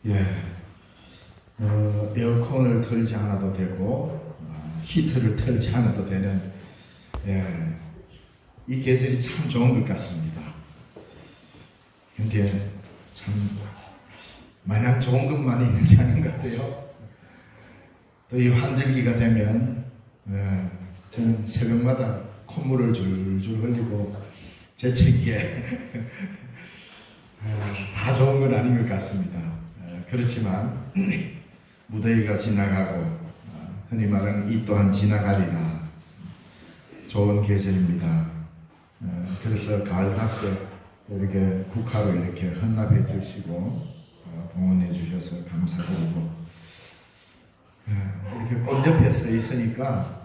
예, 에어컨을 틀지 않아도 되고 히터를 틀지 않아도 되는 이 계절이 참 좋은 것 같습니다. 근데 참 마냥 좋은 것만 있는 게 아닌 것 같아요. 또 이 환절기가 되면 저는 새벽마다 콧물을 줄줄 흘리고 재채기에 다 좋은 건 아닌 것 같습니다. 그렇지만 무더위가 지나가고 흔히 말하는 이 또한 지나가리라 좋은 계절입니다. 그래서 가을답게 이렇게 국화로 이렇게 헌납해 주시고 봉헌해 주셔서 감사드리고 이렇게 꽃 옆에 서 있으니까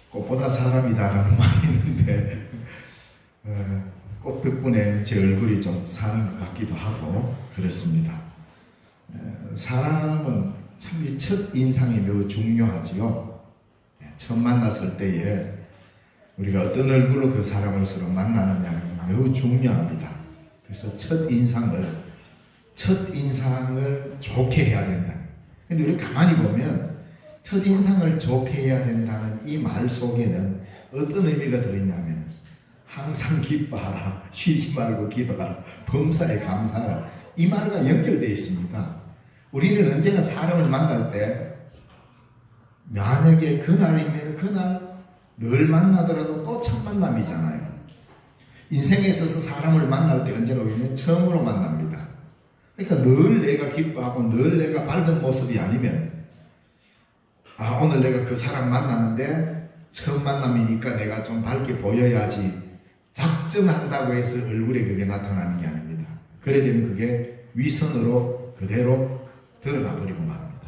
꽃보다 사람이다라는 말이 있는데 꽃 덕분에 제 얼굴이 좀 사는 것 같기도 하고 그렇습니다. 사람은 참 이 첫 인상이 매우 중요하지요. 처음 만났을 때에 우리가 어떤 얼굴로 그 사람을 서로 만나느냐가 매우 중요합니다. 그래서 첫 인상을 좋게 해야 된다. 근데 우리 가만히 보면 첫 인상을 좋게 해야 된다는 이 말 속에는 어떤 의미가 들어있냐면 항상 기뻐하라, 쉬지 말고 기도하라, 범사에 감사하라, 이 말과 연결되어 있습니다. 우리는 언제나 사람을 만날 때 만약에 그날이면 그날 늘 만나더라도 또 첫 만남이잖아요. 인생에 있어서 사람을 만날 때 언제나 우리는 처음으로 만납니다. 그러니까 늘 내가 기뻐하고 늘 내가 밝은 모습이 아니면 오늘 내가 그 사람 만나는데 처음 만남이니까 내가 좀 밝게 보여야지 작정한다고 해서 얼굴에 그게 나타나는 게 아닙니다. 그래 되면 그게 위선으로 그대로 드러나 버리고 맙니다.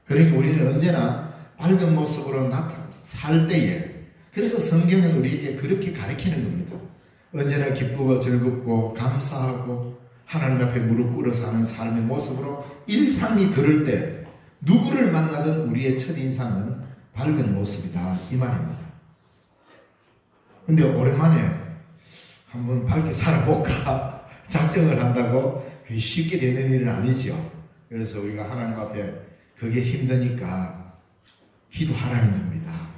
그러니까 우리는 언제나 밝은 모습으로 살 때에 그래서 성경은 우리에게 그렇게 가르치는 겁니다. 언제나 기쁘고 즐겁고 감사하고 하나님 앞에 무릎 꿇어 사는 삶의 모습으로 일상이 그럴 때 누구를 만나든 우리의 첫인상은 밝은 모습이다 이 말입니다. 근데 오랜만에 한번 밝게 살아볼까 작정을 한다고 그게 쉽게 되는 일은 아니죠. 그래서 우리가 하나님 앞에 그게 힘드니까 기도하라는 겁니다.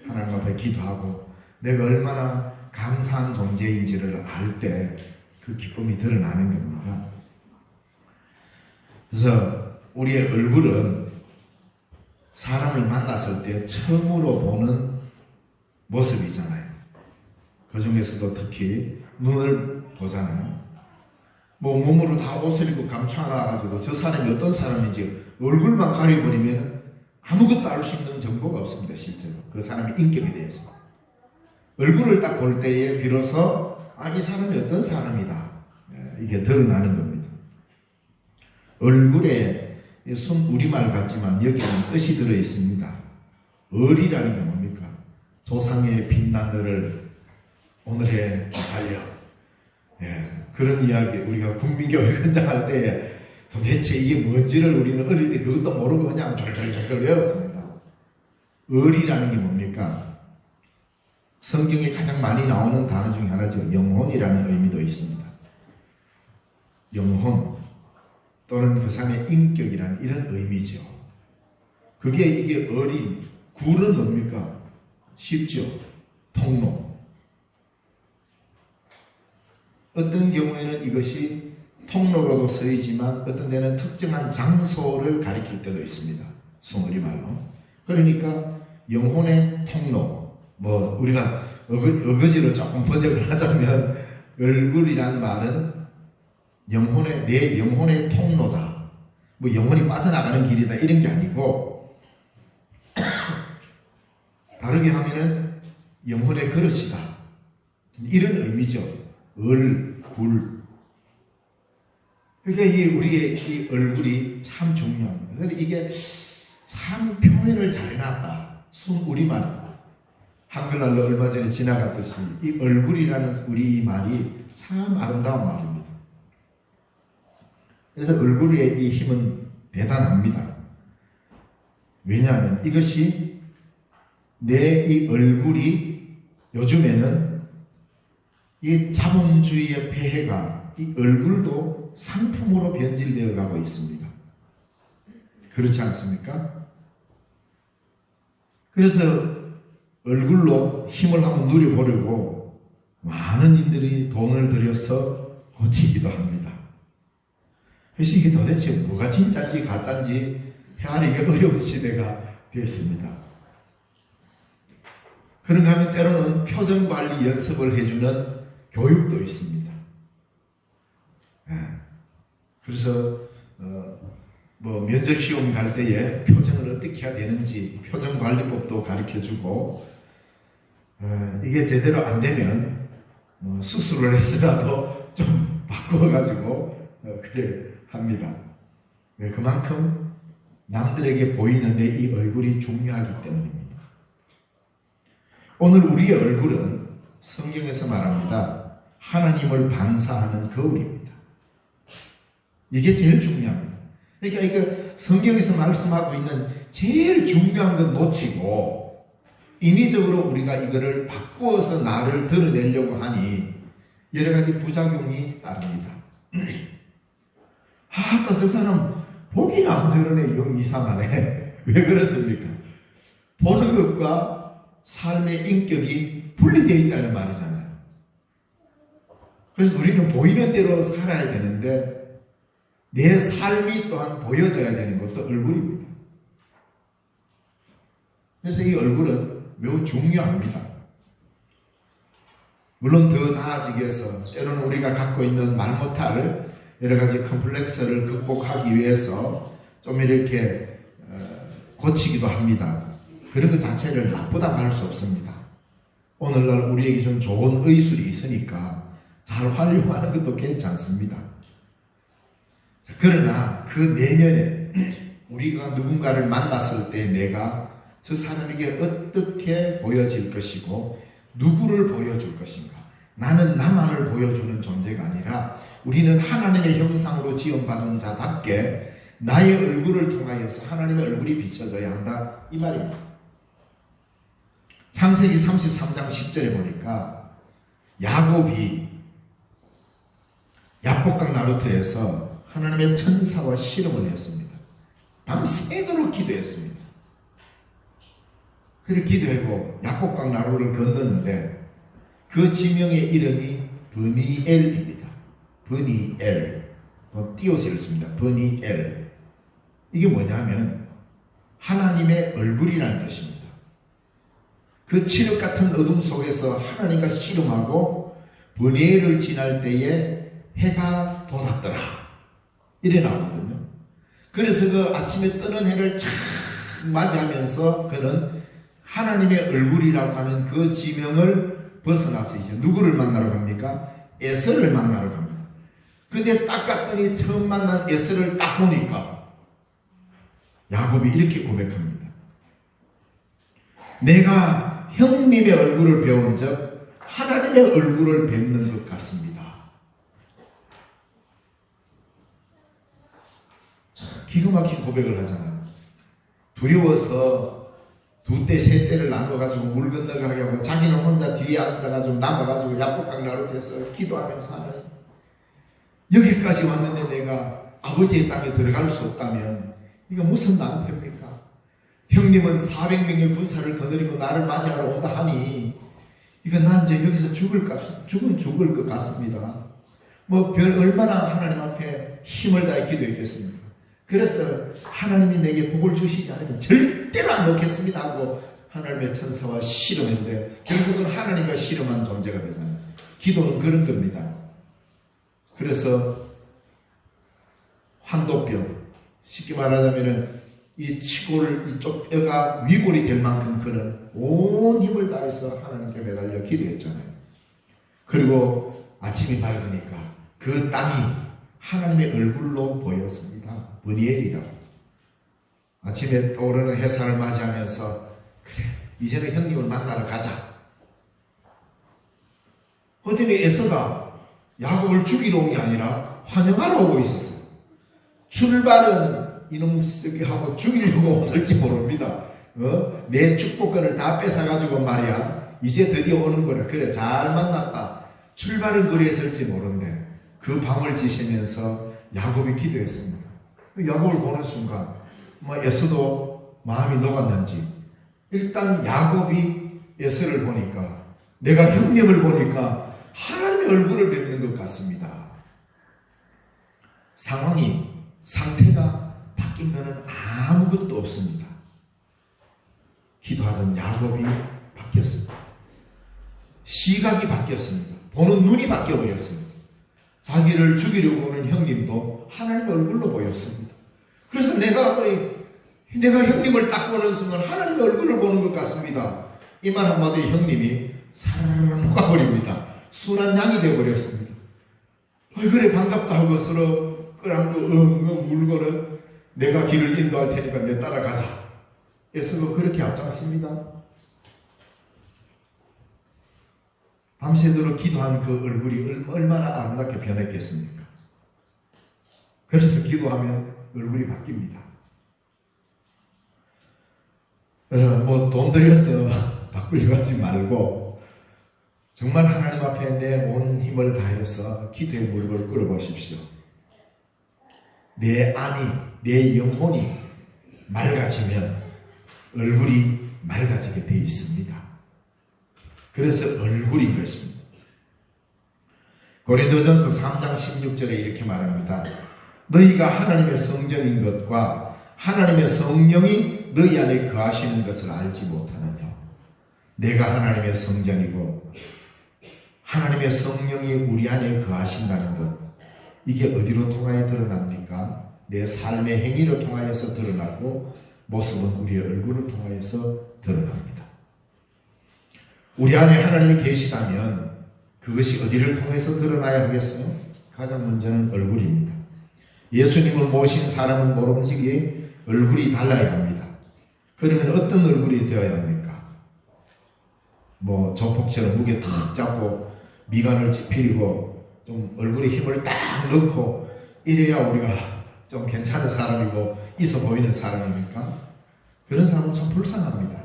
하나님 앞에 기도하고 내가 얼마나 감사한 존재인지를 알 때 그 기쁨이 드러나는 겁니다. 그래서 우리의 얼굴은 사람을 만났을 때 처음으로 보는 모습이잖아요. 그 중에서도 특히 눈을 보잖아요. 몸으로 다 옷을 입고 감춰놔가지고 저 사람이 어떤 사람인지 얼굴만 가려버리면 아무것도 알 수 있는 정보가 없습니다. 실제로 그 사람의 인격에 대해서 얼굴을 딱 볼 때에 비로소 이 사람이 어떤 사람이다 이게 드러나는 겁니다. 얼굴에 우리말 같지만 여기에는 뜻이 들어 있습니다. 을이라는 게 뭡니까? 조상의 빛난 너를 오늘에 살려. 그런 이야기 우리가 국민교육 현장할 때 도대체 이게 뭔지를 우리는 어릴 때 그것도 모르고 그냥 절절절절 외웠습니다. 을이라는 게 뭡니까? 성경에 가장 많이 나오는 단어 중에 하나죠. 영혼이라는 의미도 있습니다. 영혼 또는 그 사람의 인격이라는 이런 의미죠. 이게 을이 굴은 뭡니까? 쉽죠. 통로. 어떤 경우에는 이것이 통로로도 쓰이지만 어떤 데는 특정한 장소를 가리킬 때도 있습니다. 송어리 말로. 그러니까 영혼의 통로. 우리가 어거지로 조금 번역을 하자면 얼굴이란 말은 내 영혼의 통로다. 영혼이 빠져나가는 길이다 이런 게 아니고 다르게 하면은 영혼의 그릇이다. 이런 의미죠. 굴. 그러니까 우리의 이 얼굴이 참 중요합니다. 그래서 이게 참 표현을 잘 해놨다. 우리말. 한글날로 얼마 전에 지나갔듯이 이 얼굴이라는 우리 말이 참 아름다운 말입니다. 그래서 얼굴의 이 힘은 대단합니다. 왜냐하면 이것이 내 이 얼굴이 요즘에는 이 자본주의의 폐해가 이 얼굴도 상품으로 변질되어 가고 있습니다. 그렇지 않습니까? 그래서 얼굴로 힘을 한번 누려보려고 많은 이들이 돈을 들여서 고치기도 합니다. 그래서 이게 도대체 뭐가 진짜인지 가짜인지 헤아리기 어려운 시대가 되었습니다. 그런가 하면 때로는 표정관리 연습을 해주는 교육도 있습니다. 그래서 면접시험 갈 때에 표정을 어떻게 해야 되는지 표정관리법도 가르쳐주고, 이게 제대로 안 되면 수술을 해서라도 좀 바꿔가지고 그래 합니다. 그만큼 남들에게 보이는데 이 얼굴이 중요하기 때문입니다. 오늘 우리의 얼굴은 성경에서 말합니다. 하나님을 반사하는 거울입니다. 이게 제일 중요합니다. 그러니까 이거 성경에서 말씀하고 있는 제일 중요한 건 놓치고 인위적으로 우리가 이거를 바꾸어서 나를 드러내려고 하니 여러 가지 부작용이 따릅니다. 아까 저 사람 보기는 안 저러네, 영 이상하네. 왜 그렇습니까? 보는 것과 삶의 인격이 분리되어 있다는 말이잖아요. 그래서 우리는 보이는 대로 살아야 되는데 내 삶이 또한 보여져야 되는 것도 얼굴입니다. 그래서 이 얼굴은 매우 중요합니다. 물론 더 나아지기 위해서 때로는 우리가 갖고 있는 말 못할 여러 가지 컴플렉스를 극복하기 위해서 좀 이렇게 고치기도 합니다. 그런 것 자체를 나쁘다고 할 수 없습니다. 오늘날 우리에게 좀 좋은 의술이 있으니까 잘 활용하는 것도 괜찮습니다. 그러나 그 내면에 우리가 누군가를 만났을 때 내가 저 사람에게 어떻게 보여질 것이고 누구를 보여줄 것인가. 나는 나만을 보여주는 존재가 아니라 우리는 하나님의 형상으로 지원받은 자답게 나의 얼굴을 통하여서 하나님의 얼굴이 비춰져야 한다, 이 말입니다. 창세기 33장 10절에 보니까 야곱이 야복강 나루터에서 하나님의 천사와 씨름을 했습니다. 밤새도록 기도했습니다. 그래서 기도하고 야복강 나루를 건너는데 그 지명의 이름이 브니엘입니다. 브니엘. 띄어서 읽습니다. 브니엘. 이게 뭐냐면 하나님의 얼굴이라는 뜻입니다. 그 칠흑 같은 어둠 속에서 하나님과 씨름하고 브니엘을 지날 때에 해가 돋았더라. 이래 나오거든요. 그래서 그 아침에 뜨는 해를 착 맞이하면서 그는 하나님의 얼굴이라고 하는 그 지명을 벗어나서 이제 누구를 만나러 갑니까? 에서를 만나러 갑니다. 근데 딱 갔더니 처음 만난 에서를 딱 보니까 야곱이 이렇게 고백합니다. 내가 형님의 얼굴을 배운 적 하나님의 얼굴을 뵙는 것 같습니다. 기가 막힌 고백을 하잖아요. 두려워서 두 때, 세 때를 나눠가지고 물 건너가게 하고 자기는 혼자 뒤에 앉아가지고 남아가지고 야복강 나루터에서 기도하면서 하는, 여기까지 왔는데 내가 아버지의 땅에 들어갈 수 없다면 이거 무슨 낭패입니까? 형님은 400명의 군사를 거느리고 나를 맞이하러 온다 하니 이거 난 이제 여기서 죽을 것 같습니다. 얼마나 하나님 앞에 힘을 다해 기도했겠습니까? 그래서 하나님이 내게 복을 주시지 않으면 절대로 안 놓겠습니다 하고 하나님의 천사와 씨름했는데 결국은 하나님과 씨름한 존재가 되잖아요. 기도는 그런 겁니다. 그래서 환도뼈, 쉽게 말하자면 이 치골 이쪽 뼈가 위골이 될 만큼 그는 온 힘을 다해서 하나님께 매달려 기도했잖아요. 그리고 아침이 밝으니까 그 땅이 하나님의 얼굴로 보였습니다. 브니엘이라고. 아침에 떠오르는 햇살을 맞이하면서 그래, 이제는 형님을 만나러 가자. 그랬더니 에서가 야곱을 죽이러 온 게 아니라 환영하러 오고 있었어요. 출발은 이놈 쓰게 하고 죽이려고 왔을지 모릅니다. 내 축복권을 다 뺏어가지고 말이야 이제 드디어 오는 거라. 그래, 잘 만났다. 출발은 그랬을지 모르는데 그 밤을 지새면서 야곱이 기도했습니다. 야곱을 보는 순간 에서도 마음이 녹았는지 일단 야곱이 에서를 보니까 내가 형님을 보니까 하나님의 얼굴을 뵙는 것 같습니다. 상태가 바뀐 것은 아무것도 없습니다. 기도하던 야곱이 바뀌었습니다. 시각이 바뀌었습니다. 보는 눈이 바뀌어버렸습니다. 자기를 죽이려고 오는 형님도 하나님의 얼굴로 보였습니다. 그래서 내가 형님을 딱 보는 순간 하나님의 얼굴을 보는 것 같습니다. 이 말 한마디에 형님이 사르르 녹아버립니다. 순한 양이 되어버렸습니다. 그래 반갑다 하고 서로 끌안고 물고는 내가 길을 인도할 테니까 내 따라가자. 에서가 그렇게 앞장섭니다. 밤새도록 기도한 그 얼굴이 얼마나 아름답게 변했겠습니까? 그래서 기도하면 얼굴이 바뀝니다. 돈 들여서 바꾸려고 하지 말고 정말 하나님 앞에 내 온 힘을 다해서 기도의 무릎을 꿇어보십시오. 내 안이, 내 영혼이 맑아지면 얼굴이 맑아지게 되어 있습니다. 그래서 얼굴인 것입니다. 고린도전서 3장 16절에 이렇게 말합니다. 너희가 하나님의 성전인 것과 하나님의 성령이 너희 안에 거하시는 것을 알지 못하느냐. 내가 하나님의 성전이고 하나님의 성령이 우리 안에 거하신다는 것, 이게 어디로 통하여 드러납니까? 내 삶의 행위로 통하여서 드러나고 모습은 우리의 얼굴을 통하여서 드러납니다. 우리 안에 하나님이 계시다면 그것이 어디를 통해서 드러나야 하겠어요? 가장 먼저는 얼굴입니다. 예수님을 모신 사람은 모름지기 얼굴이 달라야 합니다. 그러면 어떤 얼굴이 되어야 합니까? 조폭처럼 무게 탁 잡고 미간을 찌푸리고 좀 얼굴에 힘을 딱 넣고 이래야 우리가 좀 괜찮은 사람이고 있어 보이는 사람입니까? 그런 사람은 참 불쌍합니다.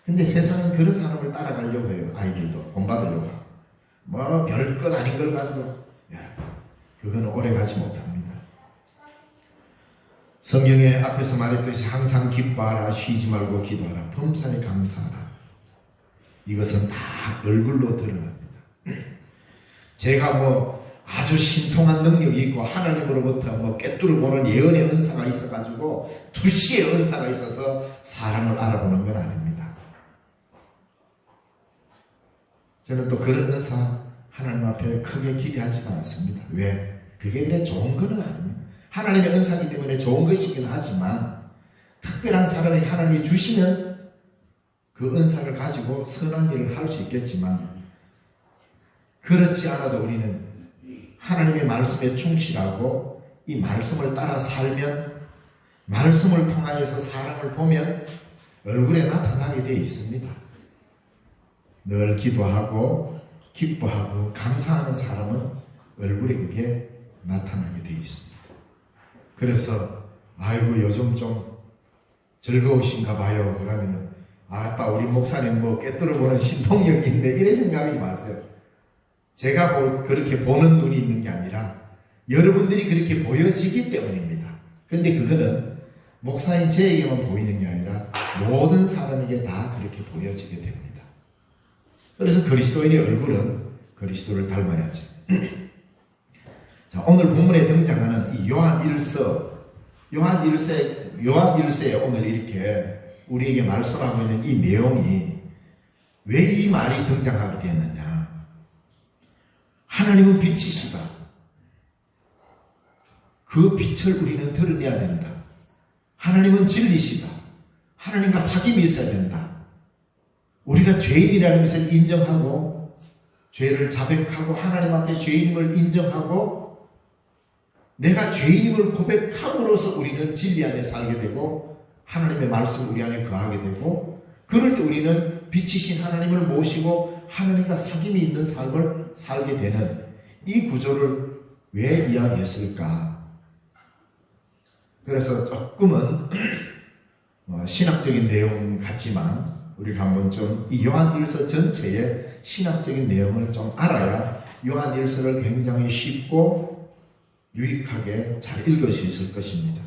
근데 세상은 그런 사람을 따라가려고 해요. 아이들도 본받으려고 하고 별것 아닌 걸 가지고 그거는 오래 가지 못합니다. 성경에 앞에서 말했듯이 항상 기뻐하라, 쉬지 말고 기도하라, 범사에 감사하라. 이것은 다 얼굴로 드러납니다. 제가 아주 신통한 능력이 있고 하나님으로부터 꿰뚫어 보는 예언의 은사가 있어가지고 투시의 은사가 있어서 사람을 알아보는 건 아닙니다. 저는 또 그런 은사 하나님 앞에 크게 기대하지도 않습니다. 왜? 그게 그래 좋은 건 아닙니다. 하나님의 은사이기 때문에 좋은 것이긴 하지만 특별한 사람이 하나님이 주시면 그 은사를 가지고 선한 일을 할 수 있겠지만 그렇지 않아도 우리는 하나님의 말씀에 충실하고 이 말씀을 따라 살면 말씀을 통하여서 사람을 보면 얼굴에 나타나게 되어 있습니다. 늘 기도하고 기뻐하고 감사하는 사람은 얼굴에 그게 나타나게 되어 있습니다. 그래서 요즘 좀 즐거우신가 봐요. 그러면은 우리 목사님 꿰뚫어보는 신통력이 있는데 이래 생각하지 마세요. 제가 그렇게 보는 눈이 있는 게 아니라 여러분들이 그렇게 보여지기 때문입니다. 근데 그거는 목사인 저에게만 보이는 게 아니라 모든 사람에게 다 그렇게 보여지게 됩니다. 그래서 그리스도인의 얼굴은 그리스도를 닮아야죠. 자, 오늘 본문에 등장하는 이 요한 1세에 오늘 이렇게 우리에게 말씀하고 있는 이 내용이 왜 이 말이 등장하게 되었느냐. 하나님은 빛이시다. 그 빛을 우리는 드러내야 된다. 하나님은 진리시다. 하나님과 사귐이 있어야 된다. 우리가 죄인이라는 것을 인정하고 죄를 자백하고 하나님 앞에 죄인임을 인정하고 내가 죄인임을 고백함으로써 우리는 진리 안에 살게 되고 하나님의 말씀이 우리 안에 거하게 되고 그럴 때 우리는 빛이신 하나님을 모시고 하나님과 사귐이 있는 삶을 살게 되는 이 구조를 왜 이야기했을까? 그래서 조금은 신학적인 내용 같지만 우리가 한번 좀 이 요한 1서 전체의 신학적인 내용을 좀 알아야 요한일서를 굉장히 쉽고 유익하게 잘 읽을 수 있을 것입니다.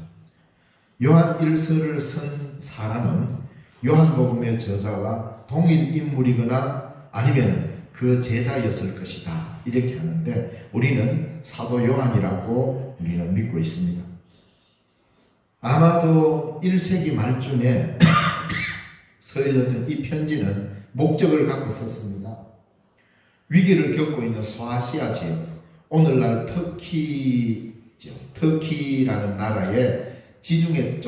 요한일서를 쓴 사람은 요한복음의 저자와 동일 인물이거나 아니면 그 제자였을 것이다, 이렇게 하는데 우리는 사도 요한이라고 우리는 믿고 있습니다. 아마도 1세기 말쯤에 써졌던 이 편지는 목적을 갖고 썼습니다. 위기를 겪고 있는 소아시아 지역, 오늘날 터키라는 나라의 지중해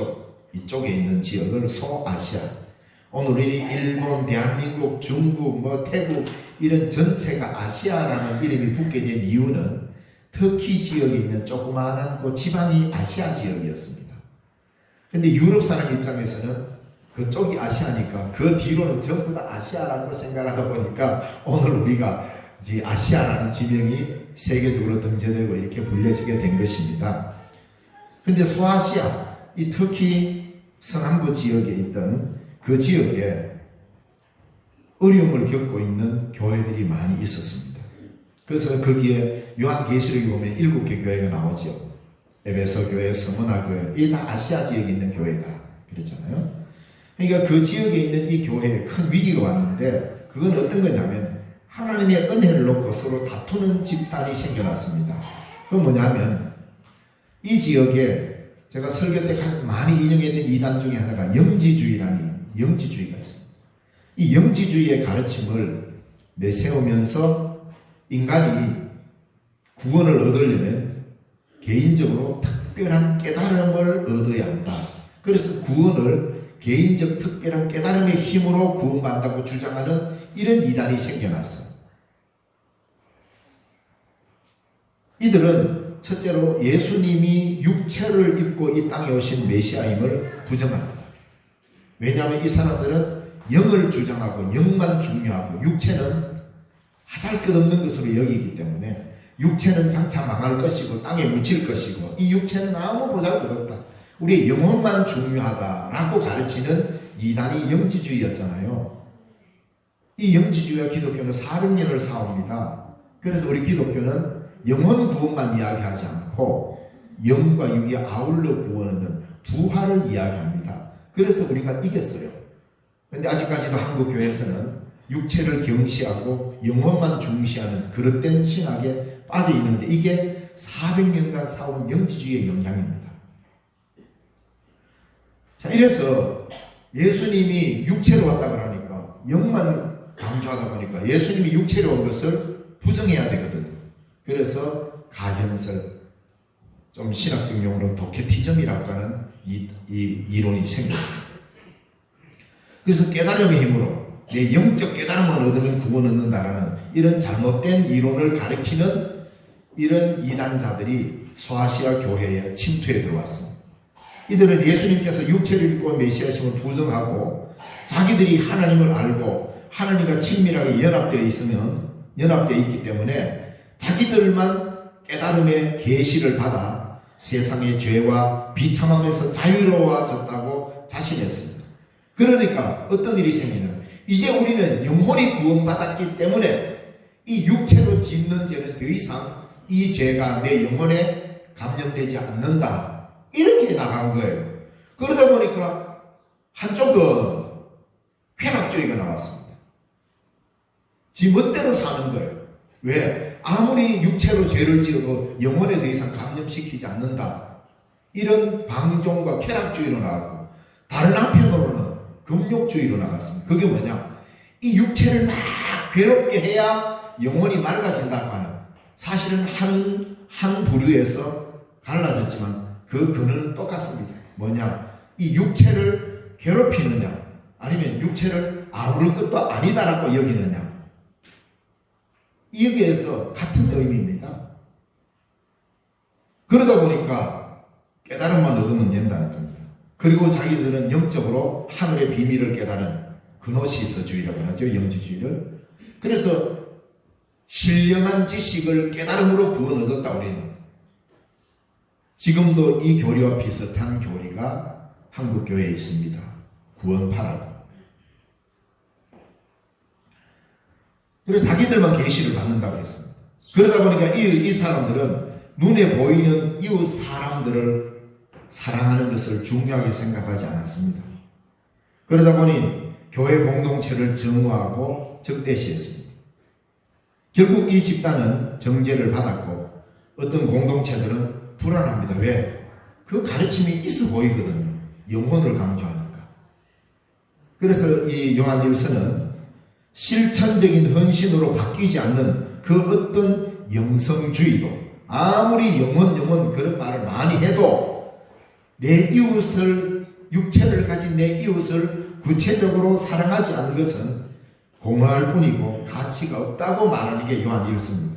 이쪽에 있는 지역을 소아시아, 오늘 일본, 대한민국, 중국, 태국 이런 전체가 아시아라는 이름이 붙게 된 이유는 터키 지역에 있는 조그마한 그 지방이 아시아 지역이었습니다. 근데 유럽 사람 입장에서는 그쪽이 아시아니까 그 뒤로는 전부 다 아시아라고 생각하다 보니까 오늘 우리가 이제 아시아라는 지명이 세계적으로 등재되고 이렇게 불려지게 된 것입니다. 근데 소아시아, 이 터키 서남부 지역에 있던 그 지역에 어려움을 겪고 있는 교회들이 많이 있었습니다. 그래서 거기에 요한계시록에 보면 7개 교회가 나오죠. 에베소 교회, 스무나 교회, 이게 다 아시아 지역에 있는 교회다 그랬잖아요. 그러니까 그 지역에 있는 이 교회에 큰 위기가 왔는데 그건 어떤 거냐면 하나님의 은혜를 놓고 서로 다투는 집단이 생겨났습니다. 그건 뭐냐면 이 지역에 제가 설교 때 가장 많이 인용했던 이단 중에 하나가 영지주의가 있습니다. 이 영지주의의 가르침을 내세우면서 인간이 구원을 얻으려면 개인적으로 특별한 깨달음을 얻어야 한다. 그래서 구원을 개인적 특별한 깨달음의 힘으로 구원받는다고 주장하는 이런 이단이 생겨났어요. 이들은 첫째로 예수님이 육체를 입고 이 땅에 오신 메시아임을 부정합니다. 왜냐하면 이 사람들은 영을 주장하고 영만 중요하고 육체는 하잘것없는 것으로 여기기 때문에 육체는 장차 망할 것이고 땅에 묻힐 것이고 이 육체는 아무 보잘것없다. 우리의 영혼만 중요하다라고 가르치는 이단이 영지주의였잖아요. 이 영지주의와 기독교는 400년을 싸웁니다. 그래서 우리 기독교는 영혼 구원만 이야기하지 않고 영과 육이 아울러 구원하는 부활을 이야기합니다. 그래서 우리가 이겼어요. 그런데 아직까지도 한국 교회에서는 육체를 경시하고 영혼만 중시하는 그릇된 신학에 빠져 있는데 이게 400년간 싸운 영지주의의 영향입니다. 자, 이래서 예수님이 육체로 왔다 그러니까 영만 강조하다 보니까 예수님이 육체로 온 것을 부정해야 되거든요. 그래서 가현설, 좀 신학적 용어로 도케티즘이라고 하는 이 이론이 생겼습니다. 그래서 깨달음의 힘으로 내 영적 깨달음을 얻으면 구원 얻는다라는 이런 잘못된 이론을 가리키는 이런 이단자들이 소아시아 교회에 침투해 들어왔습니다. 이들은 예수님께서 육체를 입고 메시아심을 부정하고 자기들이 하나님을 알고 하나님과 친밀하게 연합되어 있기 때문에 자기들만 깨달음의 계시를 받아 세상의 죄와 비참함에서 자유로워졌다고 자신했습니다. 그러니까 어떤 일이 생기냐면 이제 우리는 영혼이 구원받았기 때문에 이 육체로 짓는 죄는 더 이상 이 죄가 내 영혼에 감염되지 않는다. 이렇게 나간 거예요. 그러다 보니까 한쪽은 쾌락주의가 나왔습니다. 지 멋대로 사는 거예요. 왜? 아무리 육체로 죄를 지어도 영혼에 더 이상 감염시키지 않는다. 이런 방종과 쾌락주의로 나왔고 다른 한편으로는 금욕주의로 나갔습니다. 그게 뭐냐? 이 육체를 막 괴롭게 해야 영혼이 맑아진다고 하는, 사실은 한 부류에서 갈라졌지만 그 근원은 똑같습니다. 뭐냐? 이 육체를 괴롭히느냐 아니면 육체를 아무런 것도 아니다라고 여기느냐, 여기에서 같은 의미입니다. 그러다 보니까 깨달음만 얻으면 된다는 겁니다. 그리고 자기들은 영적으로 하늘의 비밀을 깨달은 그노시스주의라고 하죠. 영지주의를. 그래서 신령한 지식을 깨달음으로 구원 얻었다 우리는. 지금도 이 교리와 비슷한 교리가 한국 교회에 있습니다. 구원파라고. 그래서 자기들만 계시를 받는다고 했습니다. 그러다 보니까 이 사람들은 눈에 보이는 이웃 사람들을 사랑하는 것을 중요하게 생각하지 않았습니다. 그러다 보니 교회 공동체를 정화하고 적대시했습니다. 결국 이 집단은 정죄를 받았고 어떤 공동체들은 불안합니다. 왜? 그 가르침이 있어 보이거든요. 영혼을 강조하니까. 그래서 이 요한일서는 실천적인 헌신으로 바뀌지 않는 그 어떤 영성주의도 아무리 영혼 그런 말을 많이 해도 내 이웃을 육체를 가진 내 이웃을 구체적으로 사랑하지 않는 것은 공허할 뿐이고 가치가 없다고 말하는 게 요한일서입니다.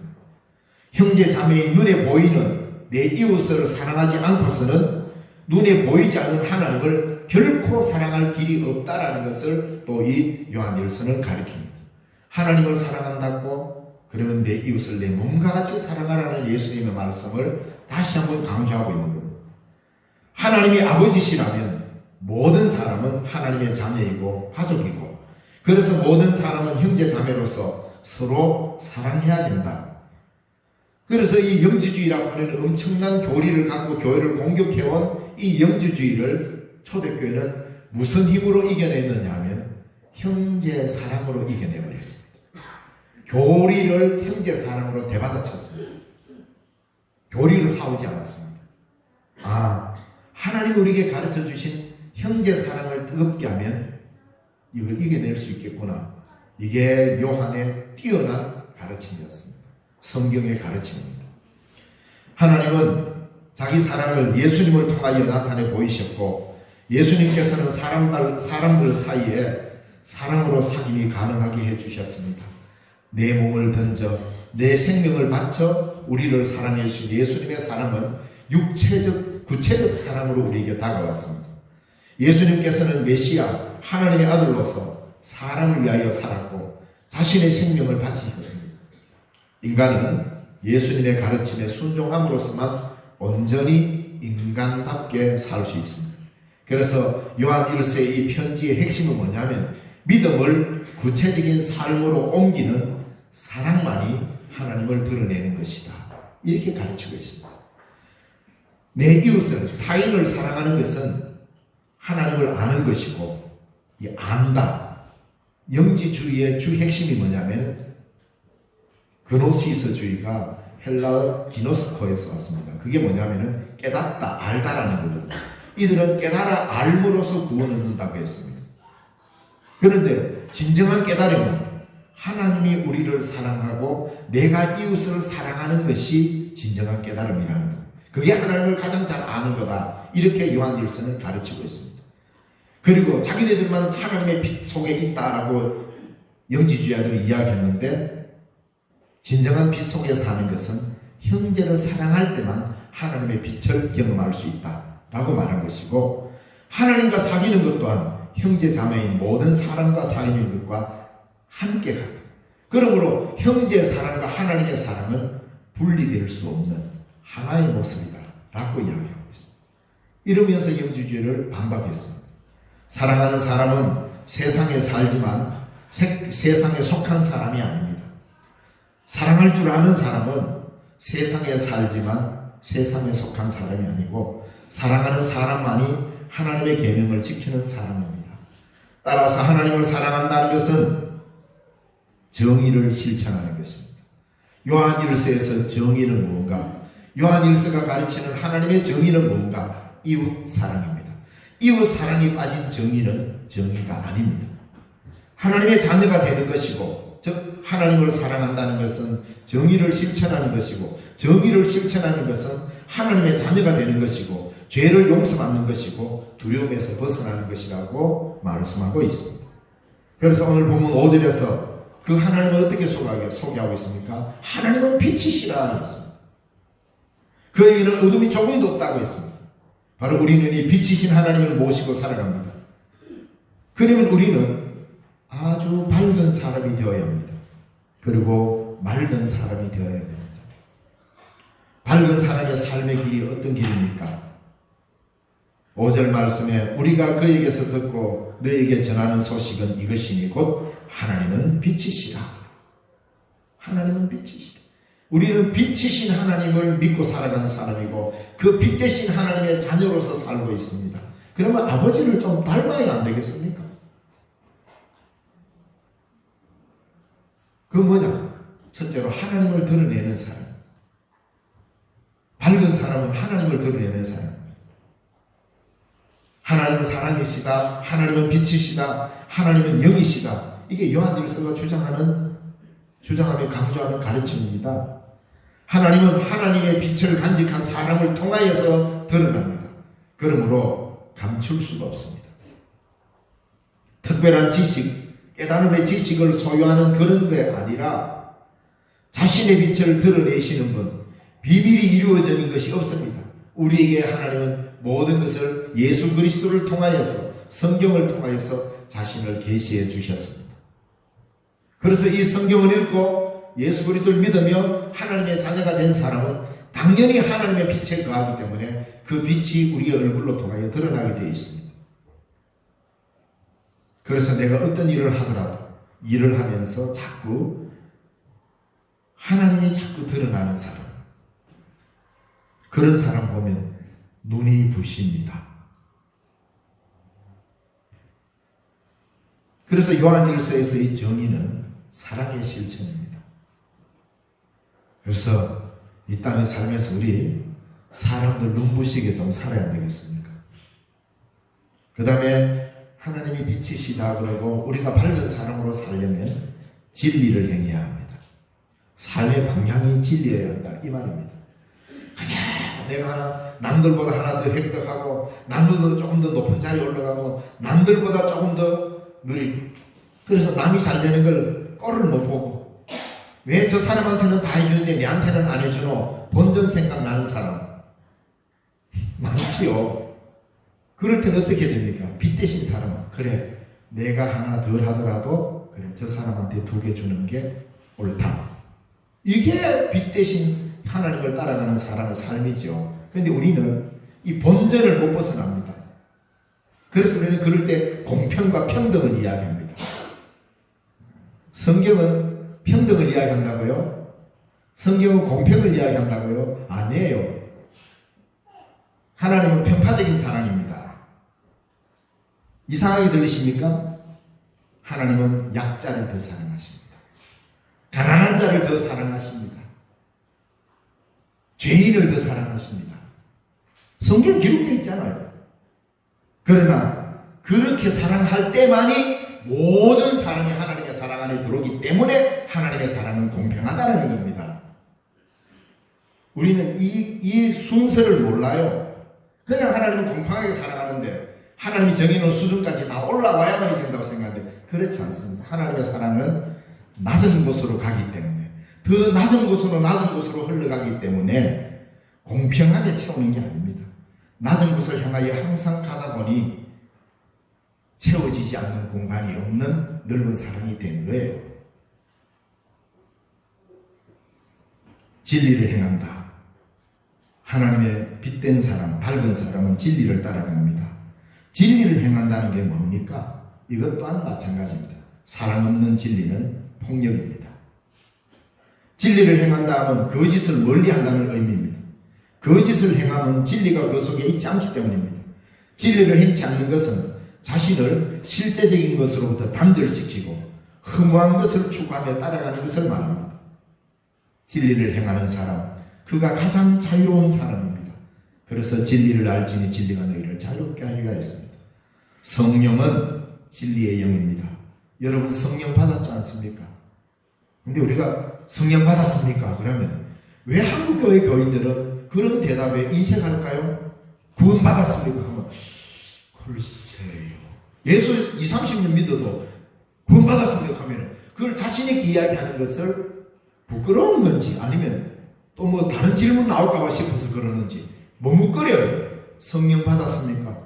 형제 자매의 눈에 보이는 내 이웃을 사랑하지 않고서는 눈에 보이지 않는 하나님을 결코 사랑할 길이 없다라는 것을 또 이 요한일서는 가르칩니다. 하나님을 사랑한다고 그러면 내 이웃을 내 몸과 같이 사랑하라는 예수님의 말씀을 다시 한번 강조하고 있는 겁니다. 하나님이 아버지시라면 모든 사람은 하나님의 자녀이고 가족이고 그래서 모든 사람은 형제 자매로서 서로 사랑해야 된다. 그래서 이 영지주의라고 하는 엄청난 교리를 갖고 교회를 공격해온 이 영지주의를 초대교회는 무슨 힘으로 이겨냈느냐 하면 형제 사랑으로 이겨내버렸습니다. 교리를 형제 사랑으로 대받아쳤습니다. 교리를 싸우지 않았습니다. 하나님 우리에게 가르쳐 주신 형제 사랑을 뜨겁게 하면 이걸 이겨낼 수 있겠구나. 이게 요한의 뛰어난 가르침이었습니다. 성경의 가르침입니다. 하나님은 자기 사랑을 예수님을 통하여 나타내 보이셨고 예수님께서는 사람들 사이에 사랑으로 사귐이 가능하게 해주셨습니다. 내 몸을 던져 내 생명을 바쳐 우리를 사랑해 주신 예수님의 사랑은 구체적 사랑으로 우리에게 다가왔습니다. 예수님께서는 메시아 하나님의 아들로서 사람을 위하여 살았고 자신의 생명을 바치셨습니다. 인간은 예수님의 가르침에 순종함으로써만 온전히 인간답게 살 수 있습니다. 그래서 요한일서의 이 편지의 핵심은 뭐냐면 믿음을 구체적인 삶으로 옮기는 사랑만이 하나님을 드러내는 것이다. 이렇게 가르치고 있습니다. 내 이웃을 타인을 사랑하는 것은 하나님을 아는 것이고 이 안다. 영지주의의 주 핵심이 뭐냐면 그노시스주의가 헬라어 기노스코에서 왔습니다. 그게 뭐냐면은 깨닫다, 알다라는 거거든요. 이들은 깨달아 알므로써 구원을 얻는다고 했습니다. 그런데 진정한 깨달음은 하나님이 우리를 사랑하고 내가 이웃을 사랑하는 것이 진정한 깨달음이라는 거예요. 그게 하나님을 가장 잘 아는 거다. 이렇게 요한일서는 가르치고 있습니다. 그리고 자기네들만 하나님의 빛 속에 있다라고 영지주의자들이 이야기했는데 진정한 빛 속에 사는 것은 형제를 사랑할 때만 하나님의 빛을 경험할 수 있다라고 말한 것이고 하나님과 사귀는 것 또한 형제 자매인 모든 사람과 사귀는 것과 함께 같다. 그러므로 형제 사랑과 하나님의 사랑은 분리될 수 없는 하나의 모습이다 라고 이야기하고 있습니다. 이러면서 영지주의를 반박했습니다. 사랑하는 사람은 세상에 살지만 세상에 속한 사람이 아닙니다. 사랑할 줄 아는 사람은 세상에 살지만 세상에 속한 사람이 아니고 사랑하는 사람만이 하나님의 계명을 지키는 사람입니다. 따라서 하나님을 사랑한다는 것은 정의를 실천하는 것입니다. 요한일서에서 정의는 무엇인가? 요한일서가 가르치는 하나님의 정의는 무엇인가? 이웃 사랑입니다. 이웃 사랑이 빠진 정의는 정의가 아닙니다. 하나님의 자녀가 되는 것이고 즉 하나님을 사랑한다는 것은 정의를 실천하는 것이고 정의를 실천하는 것은 하나님의 자녀가 되는 것이고 죄를 용서받는 것이고 두려움에서 벗어나는 것이라고 말씀하고 있습니다. 그래서 오늘 본문 5절에서 그 하나님을 어떻게 소개하고 있습니까? 하나님은 빛이시라 했습니다. 그에게는 어둠이 조금도 없다고 했습니다. 바로 우리는 이 빛이신 하나님을 모시고 살아갑니다. 그러면 우리는 아주 밝은 사람이 되어야 합니다. 그리고 맑은 사람이 되어야 됩니다. 밝은 사람의 삶의 길이 어떤 길입니까? 5절 말씀에 우리가 그에게서 듣고 너에게 전하는 소식은 이것이니 곧 하나님은 빛이시라. 하나님은 빛이시다. 우리는 빛이신 하나님을 믿고 살아가는 사람이고 그 빛 대신 하나님의 자녀로서 살고 있습니다. 그러면 아버지를 좀 닮아야 안 되겠습니까? 그 뭐냐? 첫째로 하나님을 드러내는 사람. 밝은 사람은 하나님을 드러내는 사람. 하나님은 사랑이시다. 하나님은 빛이시다. 하나님은 영이시다. 이게 요한일서가 주장하며 강조하는 가르침입니다. 하나님은 하나님의 빛을 간직한 사람을 통하여서 드러납니다. 그러므로 감출 수가 없습니다. 특별한 지식, 깨달음의 지식을 소유하는 그런 게 아니라 자신의 빛을 드러내시는 분, 비밀이 이루어지는 것이 없습니다. 우리에게 하나님은 모든 것을 예수 그리스도를 통하여서, 성경을 통하여서 자신을 계시해 주셨습니다. 그래서 이 성경을 읽고 예수 그리스도를 믿으며 하나님의 자녀가 된 사람은 당연히 하나님의 빛에 거하기 때문에 그 빛이 우리의 얼굴로 통하여 드러나게 되어 있습니다. 그래서 내가 어떤 일을 하더라도 일을 하면서 자꾸 하나님이 자꾸 드러나는 사람, 그런 사람 보면 눈이 부십니다. 그래서 요한일서에서 이 정의는 사랑의 실천입니다. 그래서 이 땅에 살면서 우리 사람들 눈부시게 좀 살아야 되겠습니까? 그 다음에 하나님이 빛이시다 그러고 우리가 밝은 사람으로 살려면 진리를 행해야 합니다. 삶의 방향이 진리여야 한다 이 말입니다. 그냥 내가 남들보다 하나 더 획득하고 남들보다 조금 더 높은 자리에 올라가고 남들보다 조금 더 누리고 그래서 남이 잘 되는 걸 꼴을 못 보고 왜 저 사람한테는 다 해주는데 내한테는 안 해주노? 본전 생각나는 사람 많지요. 그럴 때는 어떻게 됩니까? 빛 대신 사람은 그래 내가 하나 덜 하더라도 그래 저 사람한테 2개 주는 게 옳다. 이게 빛 대신 하나님을 따라가는 사람의 삶이죠. 그런데 우리는 이 본전을 못 벗어납니다. 그래서 우리는 그럴 때 공평과 평등을 이야기합니다. 성경은 평등을 이야기한다고요? 성경은 공평을 이야기한다고요? 아니에요. 하나님은 편파적인 사랑입니다. 이상하게 들리십니까? 하나님은 약자를 더 사랑하십니다. 가난한 자를 더 사랑하십니다. 죄인을 더 사랑하십니다. 성경 기록되어 있잖아요. 그러나 그렇게 사랑할 때만이 모든 사람이 하나님의 사랑 안에 들어오기 때문에 하나님의 사랑은 공평하다는 겁니다. 우리는 이 순서를 몰라요. 그냥 하나님은 공평하게 사랑하는데 하나님이 정해놓은 수준까지 다 올라와야만이 된다고 생각하는데 그렇지 않습니다. 하나님의 사랑은 낮은 곳으로 가기 때문에 더 낮은 곳으로 흘러가기 때문에 공평하게 채우는 게 아닙니다. 낮은 곳을 향하여 항상 가다 보니 채워지지 않는 공간이 없는 넓은 사랑이 된 거예요. 진리를 행한다. 하나님의 빛된 사람, 밝은 사람은 진리를 따라갑니다. 진리를 행한다는 게 뭡니까? 이것 또한 마찬가지입니다. 사랑 없는 진리는 폭력입니다. 진리를 행한다 하면 거짓을 멀리한다는 의미입니다. 거짓을 행하면 진리가 그 속에 있지 않기 때문입니다. 진리를 행치 않는 것은 자신을 실제적인 것으로부터 단절시키고 허무한 것을 추구하며 따라가는 것을 말합니다. 진리를 행하는 사람, 그가 가장 자유로운 사람입니다. 그래서 진리를 알지니 진리가 너희를 자유롭게 하리라 했습니다. 성령은 진리의 영입니다. 여러분 성령 받았지 않습니까? 근데 우리가 성령 받았습니까? 그러면 왜 한국교회 교인들은 그런 대답에 인색할까요? 구원 받았습니까? 하면 글쎄요. 예수 20-30년 믿어도 구원 받았습니까? 하면 그걸 자신에게 이야기하는 것을 부끄러운 건지 아니면 또 뭐 다른 질문 나올까봐 싶어서 그러는지 머뭇거려요. 성령 받았습니까?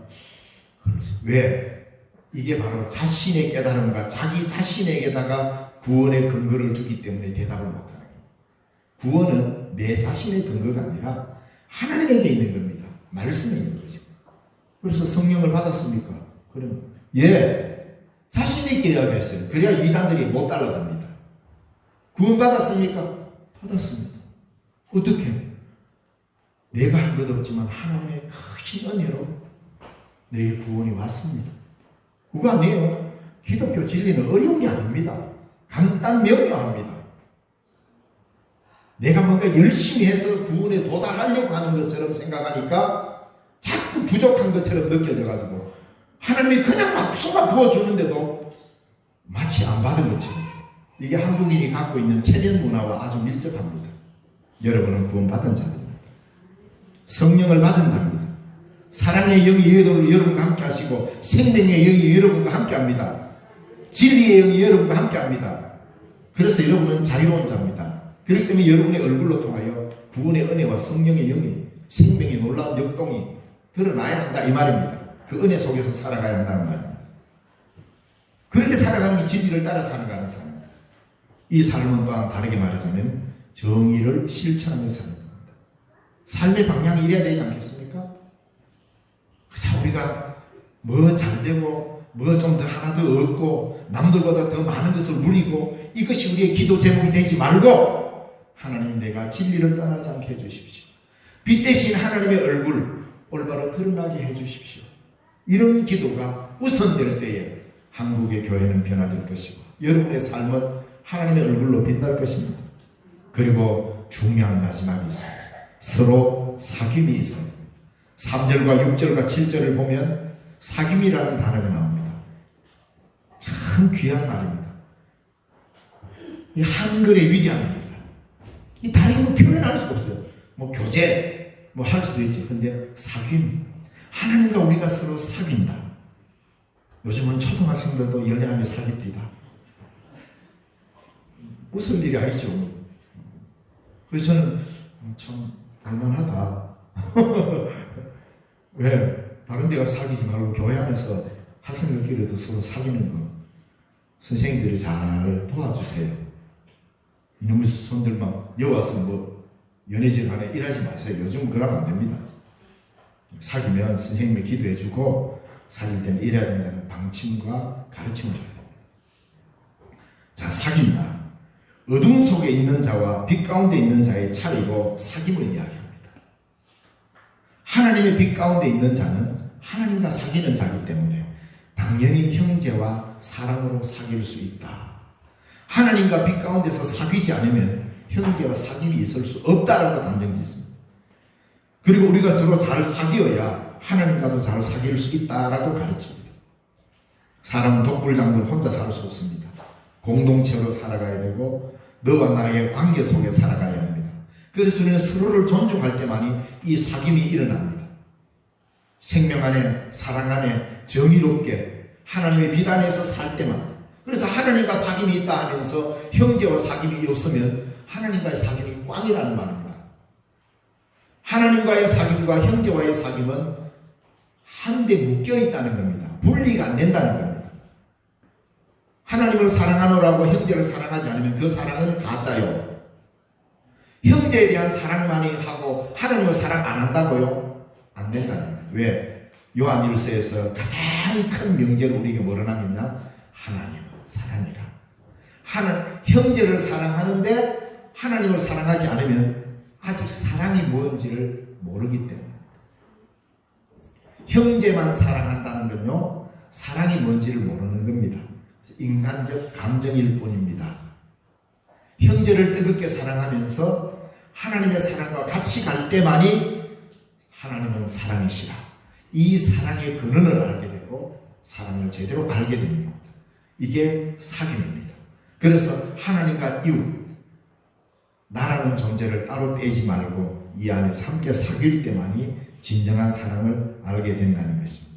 왜? 이게 바로 자신의 깨달음과 자기 자신에게다가 구원의 근거를 두기 때문에 대답을 못하는 거예요. 구원은 내 자신의 근거가 아니라 하나님에게 있는 겁니다. 말씀에 있는 거죠. 그래서 성령을 받았습니까? 그러면 예, 자신 있게 이야기했어요. 그래야 이단들이 못 달라집니다. 구원받았습니까? 받았습니다. 어떻게? 내가 한 것 없지만 하나님의 크신 은혜로 내 구원이 왔습니다. 그거 아니에요. 기독교 진리는 어려운 게 아닙니다. 간단 명료합니다. 내가 뭔가 열심히 해서 구원에 도달하려고 하는 것처럼 생각하니까 자꾸 부족한 것처럼 느껴져가지고 하나님이 그냥 막 쏟아 부어주는데도 마치 안 받은 것처럼. 이게 한국인이 갖고 있는 체면 문화와 아주 밀접합니다. 여러분은 구원받은 자입니다. 성령을 받은 자입니다. 사랑의 영이 여러분과 함께 하시고 생명의 영이 여러분과 함께 합니다. 진리의 영이 여러분과 함께 합니다. 그래서 여러분은 자유로운 자입니다. 그렇기 때문에 여러분의 얼굴로 통하여 구원의 은혜와 성령의 영이 생명의 놀라운 역동이 드러나야 한다 이 말입니다. 그 은혜 속에서 살아가야 한다는 말입니다. 그렇게 살아가는 게 진리를 따라 살아가는 삶입니다. 이 삶은 또한 다르게 말하자면 정의를 실천하는 삶입니다. 삶의 방향이 이래야 되지 않겠습니까? 그래서 우리가 뭐 잘되고 뭐 좀 더 하나 더 얻고 남들보다 더 많은 것을 누리고 이것이 우리의 기도 제목이 되지 말고 하나님 내가 진리를 떠나지 않게 해주십시오. 빛 대신 하나님의 얼굴 올바로 드러나게 해주십시오. 이런 기도가 우선될 때에 한국의 교회는 변화될 것이고 여러분의 삶은 하나님의 얼굴로 빛날 것입니다. 그리고 중요한 마지막이 있습니다. 서로 사귐이 있어요. 3절과 6절과 7절을 보면 사귐이라는 단어가 나옵니다. 참 귀한 말입니다. 이 한글의 위대함입니다. 이 다른 거 표현할 수가 없어요. 뭐 교제 뭐 할 수도 있지. 근데 사귐, 하나님과 우리가 서로 사귄다. 요즘은 초등학생들도 연애하며 사귑디다. 웃을 일이 아니죠. 그래서 저는 참 볼만하다. 왜? 다른 데가 사귀지 말고 교회 안에서 학생들끼리도 서로 사귀는 거 선생님들이 잘 도와주세요. 이놈의 손들 막 여와서 뭐 연애질 안에 일하지 마세요. 요즘 그러면 안 됩니다. 사귀면 선생님이 기도해주고 사귈 때는 이래야 된다는 방침과 가르침을 줘야 됩니다. 자, 사귄다. 어둠 속에 있는 자와 빛 가운데 있는 자의 차이고 사귐을 이야기합니다. 하나님의 빛 가운데 있는 자는 하나님과 사귀는 자이기 때문에 당연히 형제와 사랑으로 사귈 수 있다. 하나님과 빛 가운데서 사귀지 않으면 형제와 사귐이 있을 수 없다라고 단정되어 있습니다. 그리고 우리가 서로 잘 사귀어야 하나님과도 잘 사귈 수 있다라고 가르칩니다. 사람은 독불장군 혼자 살 수 없습니다. 공동체로 살아가야 되고 너와 나의 관계 속에 살아가야 합니다. 그래서 우리는 서로를 존중할 때만이 이 사귐이 일어납니다. 생명 안에 사랑 안에 정의롭게 하나님의 빛 안에서 살 때만. 그래서 하나님과 사귐이 있다 하면서 형제와 사귐이 없으면 하나님과의 사귐이 꽝이라는 말입니다. 하나님과의 사귐과 형제와의 사귐은 한데 묶여 있다는 겁니다. 분리가 안 된다는 겁니다. 하나님을 사랑하노라고 형제를 사랑하지 않으면 그 사랑은 가짜요. 형제에 대한 사랑만이 하고 하나님을 사랑 안 한다고요? 안 된다는 겁니다. 왜? 요한 1서에서 가장 큰 명제를 우리에게 뭐라 하겠냐? 하나님은 사랑이라. 형제를 사랑하는데 하나님을 사랑하지 않으면 아직 사랑이 뭔지를 모르기 때문에. 형제만 사랑한다는 건요, 사랑이 뭔지를 모르는 겁니다. 인간적 감정일 뿐입니다. 형제를 뜨겁게 사랑하면서 하나님의 사랑과 같이 갈 때만이 하나님은 사랑이시라. 이 사랑의 근원을 알게 되고 사랑을 제대로 알게 됩니다. 이게 사귐입니다. 그래서 하나님과 이웃, 나라는 존재를 따로 떼지 말고 이 안에서 함께 사귈 때만이 진정한 사랑을 알게 된다는 것입니다.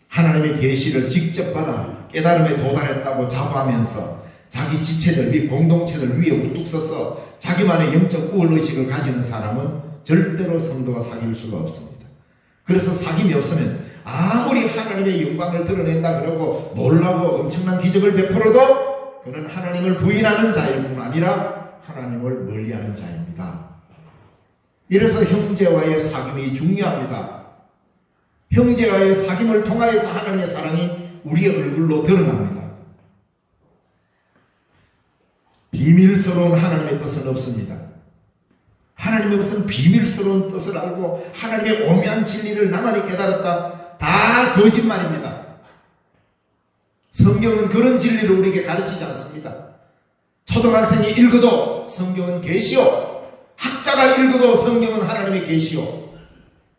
하나님의 계시를 직접 받아 깨달음에 도달했다고 자부하면서 자기 지체들 및 공동체들 위에 우뚝 서서 자기만의 영적 우월의식을 가지는 사람은 절대로 성도와 사귈 수가 없습니다. 그래서 사귐이 없으면 아무리 하나님의 영광을 드러낸다 그러고 놀라고 엄청난 기적을 베풀어도 그는 하나님을 부인하는 자일 뿐 아니라 하나님을 멀리하는 자입니다. 이래서 형제와의 사귐이 중요합니다. 형제와의 사귐을 통하여서 하나님의 사랑이 우리의 얼굴로 드러납니다. 빛 비밀스러운 하나님의 뜻은 없습니다. 하나님의 뜻은 비밀스러운 뜻을 알고 하나님의 오묘한 진리를 나만이 깨달았다. 다 거짓말입니다. 성경은 그런 진리를 우리에게 가르치지 않습니다. 초등학생이 읽어도 성경은 계시요, 학자가 읽어도 성경은 하나님의 계시요,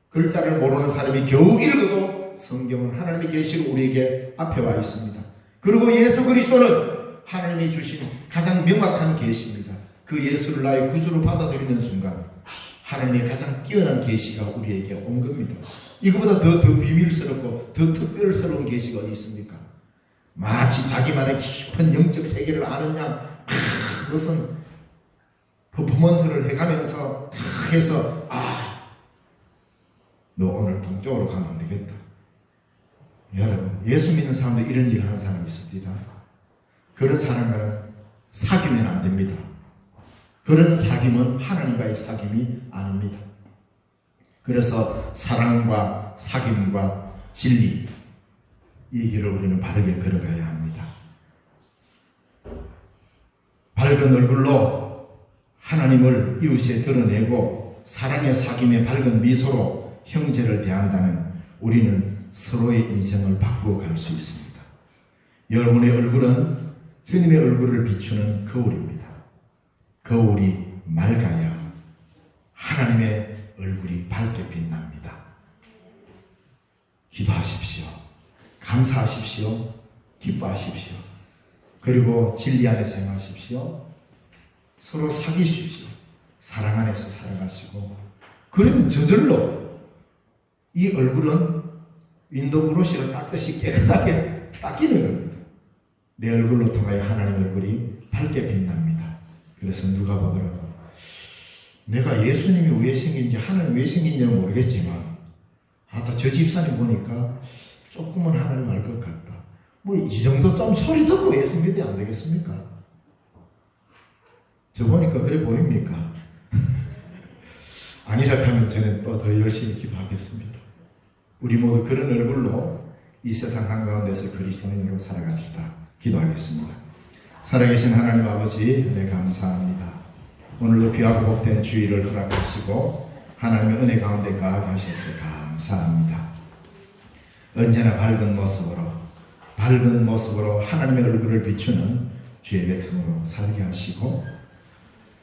글자를 모르는 사람이 겨우 읽어도 성경은 하나님의 계시로 우리에게 앞에 와 있습니다. 그리고 예수 그리스도는 하나님이 주신 가장 명확한 계시입니다. 그 예수를 나의 구주로 받아들이는 순간 하나님의 가장 뛰어난 계시가 우리에게 온 겁니다. 이거보다 더 비밀스럽고 더 특별스러운 계시가 어디 있습니까? 마치 자기만의 깊은 영적 세계를 아는 양 그것은 퍼포먼스를 해가면서 해서 너 오늘 동쪽으로 가면 안 되겠다. 여러분, 예수 믿는 사람들 이런 일 하는 사람이 있습니다. 그런 사람과는 사귀면 안 됩니다. 그런 사귐은 하나님과의 사귐이 아닙니다. 그래서 사랑과 사귐과 진리, 이 길을 우리는 바르게 걸어가야 합니다. 밝은 얼굴로 하나님을 이웃에 드러내고 사랑의 사귐의 밝은 미소로 형제를 대한다면 우리는 서로의 인생을 바꾸어 갈 수 있습니다. 여러분의 얼굴은 주님의 얼굴을 비추는 거울입니다. 거울이 맑아야 하나님의 얼굴이 밝게 빛납니다. 기도하십시오. 감사하십시오. 기뻐하십시오. 그리고 진리 안에서 행하십시오. 서로 사귀십시오. 사랑 안에서 살아가시고, 그러면 저절로 이 얼굴은 윈도우 브러쉬로 닦듯이 깨끗하게 닦이는 겁니다. 내 얼굴로 통하여 하나님 얼굴이 밝게 빛납니다. 그래서 누가 보더라도 내가 예수님이 왜 생긴지 하나님 왜 생긴지 모르겠지만 저 집사님 보니까 조금은 하나님 알 것 같다. 뭐 이 정도 좀 소리 듣고 예수 믿어야 안 되겠습니까? 저 보니까 그래 보입니까? 아니라 하면 저는 또 더 열심히 기도하겠습니다. 우리 모두 그런 얼굴로 이 세상 한가운데서 그리스도인으로 살아갑시다. 기도하겠습니다. 살아계신 하나님 아버지, 네, 감사합니다. 오늘도 귀하고 복된 주일을 허락하시고 하나님의 은혜 가운데 가게 하셔서 감사합니다. 언제나 밝은 모습으로 하나님의 얼굴을 비추는 주의 백성으로 살게 하시고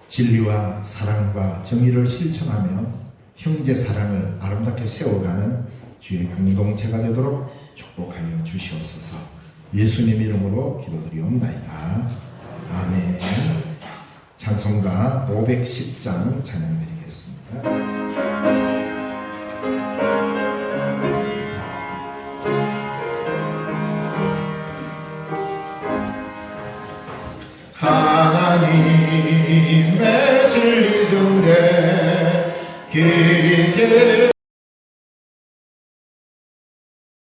진리와 사랑과 정의를 실천하며 형제 사랑을 아름답게 세워가는 주의 공동체가 되도록 축복하여 주시옵소서. 예수님 이름으로 기도드리옵나이다. 아멘. 찬송가 510장 찬양드리겠습니다. 하나님의 진리 중에 길게